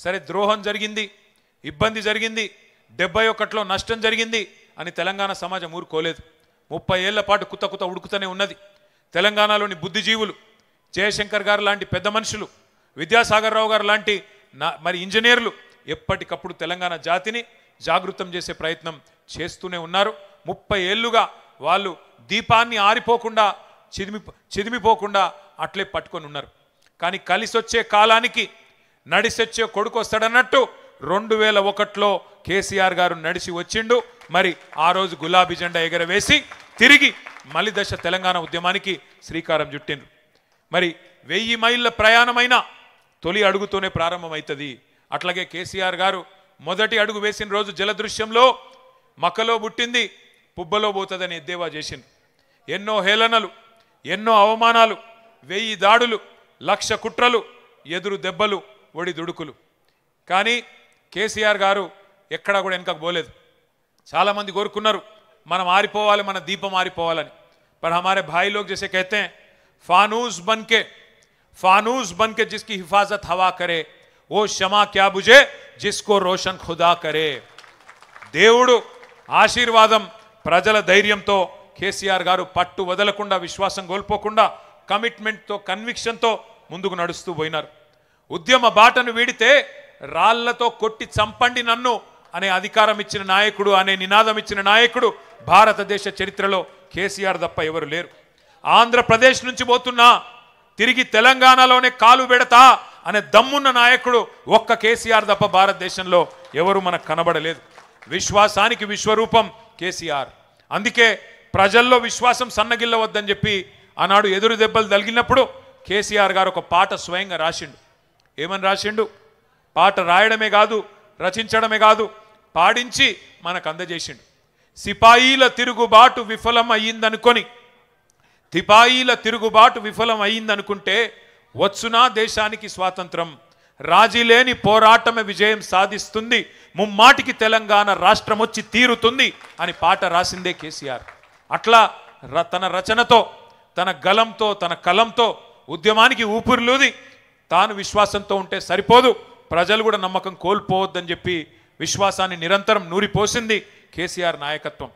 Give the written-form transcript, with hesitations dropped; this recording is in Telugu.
సరే ద్రోహం జరిగింది, ఇబ్బంది జరిగింది, 71లో నష్టం జరిగింది అని తెలంగాణ సమాజం ఊరుకోలేదు. 30 ఏళ్ల పాటు కుత కుత ఉడుకుతూనే ఉన్నది. తెలంగాణలోని బుద్ధిజీవులు, జయశంకర్ గారు లాంటి పెద్ద మనుషులు, విద్యాసాగర్ రావు గారు లాంటి మరి ఇంజనీర్లు ఎప్పటికప్పుడు తెలంగాణ జాతిని జాగృతం చేసే ప్రయత్నం చేస్తూనే ఉన్నారు. 30 ఏళ్లుగా వాళ్ళు దీపాన్ని ఆరిపోకుండా చిదిమిపోకుండా అట్లే పట్టుకొని ఉన్నారు. కానీ కలిసొచ్చే కాలానికి నడిసొచ్చే కొడుకు వస్తాడన్నట్టు 2001లో కేసీఆర్ గారు నడిచి వచ్చిండు. మరి ఆ రోజు గులాబీ జెండా ఎగరవేసి తిరిగి మలి దశ తెలంగాణ ఉద్యమానికి శ్రీకారం చుట్టిండ్రు. మరి 1000 మైళ్ళ ప్రయాణమైన తొలి అడుగుతోనే ప్రారంభమవుతుంది. అట్లాగే కేసీఆర్ గారు మొదటి అడుగు వేసిన రోజు జలదృశ్యంలో మక్కలో పుట్టింది పుబ్బలో పోతుందని ఎద్దేవా చేసిండ్రు. ఎన్నో హేళనలు, ఎన్నో అవమానాలు, 1000 దాడులు, 1,00,000 కుట్రలు, ఎదురు దెబ్బలు, ఒడి దుడుకులు. కానీ కేసీఆర్ గారు ఎక్కడా కూడా వెనకకు పోలేదు. చాలామంది కోరుకున్నారు మనం ఆరిపోవాలి, మన దీపం ఆరిపోవాలని. पर हमारे भाई लोग जैसे कहते हैं फानूस बन के जिसकी हिफाजत हवा करे वो शमा क्या बुझे जिसको रोशन खुदा करे. దేవుడు ఆశీర్వాదం, ప్రజల ధైర్యంతో కేసీఆర్ గారు పట్టు వదలకుండా, విశ్వాసం కోల్పోకుండా, కమిట్మెంట్తో, కన్విక్షన్తో ముందుకు నడుస్తూ పోయినారు. ఉద్యమ బాటను వీడితే రాళ్లతో కొట్టి చంపండి నన్ను అనే అధికారం ఇచ్చిన నాయకుడు, అనే నినాదం ఇచ్చిన నాయకుడు భారతదేశ చరిత్రలో కేసీఆర్ తప్ప ఎవరు లేరు. ఆంధ్రప్రదేశ్ నుంచి పోతున్నా తిరిగి తెలంగాణలోనే కాలు పెడతా అనే దమ్మున్న నాయకుడు ఒక్క కేసీఆర్ తప్ప భారతదేశంలో ఎవరు మనకు కనబడలేదు. విశ్వాసానికి విశ్వరూపం కేసీఆర్. అందుకే ప్రజల్లో విశ్వాసం సన్నగిల్లవద్దని చెప్పి ఆనాడు ఎదురు దెబ్బలు తగిలినప్పుడు కేసీఆర్ గారు ఒక పాట స్వయంగా రాసిండు. ఏమని రాసిండు? పాట రాయడమే కాదు, రచించడమే కాదు, పాడించి మనకు అందజేసిండు. సిపాయిల తిరుగుబాటు విఫలం అయ్యిందనుకుంటే వచ్చునా దేశానికి స్వాతంత్రం, రాజీ లేని పోరాటమే విజయం సాధిస్తుంది, ముమ్మాటికి తెలంగాణ రాష్ట్రం వచ్చి తీరుతుంది అని పాట రాసిందే కేసీఆర్. అట్లా తన రచనతో, తన గలంతో, తన కలంతో ఉద్యమానికి ఊపిరిలూది తాను విశ్వాసంతో ఉంటే సరిపోదు, ప్రజలు కూడా నమ్మకం కోల్పోవద్దని చెప్పి విశ్వాసాన్ని నిరంతరం నూరిపోసింది కేసీఆర్ నాయకత్వం.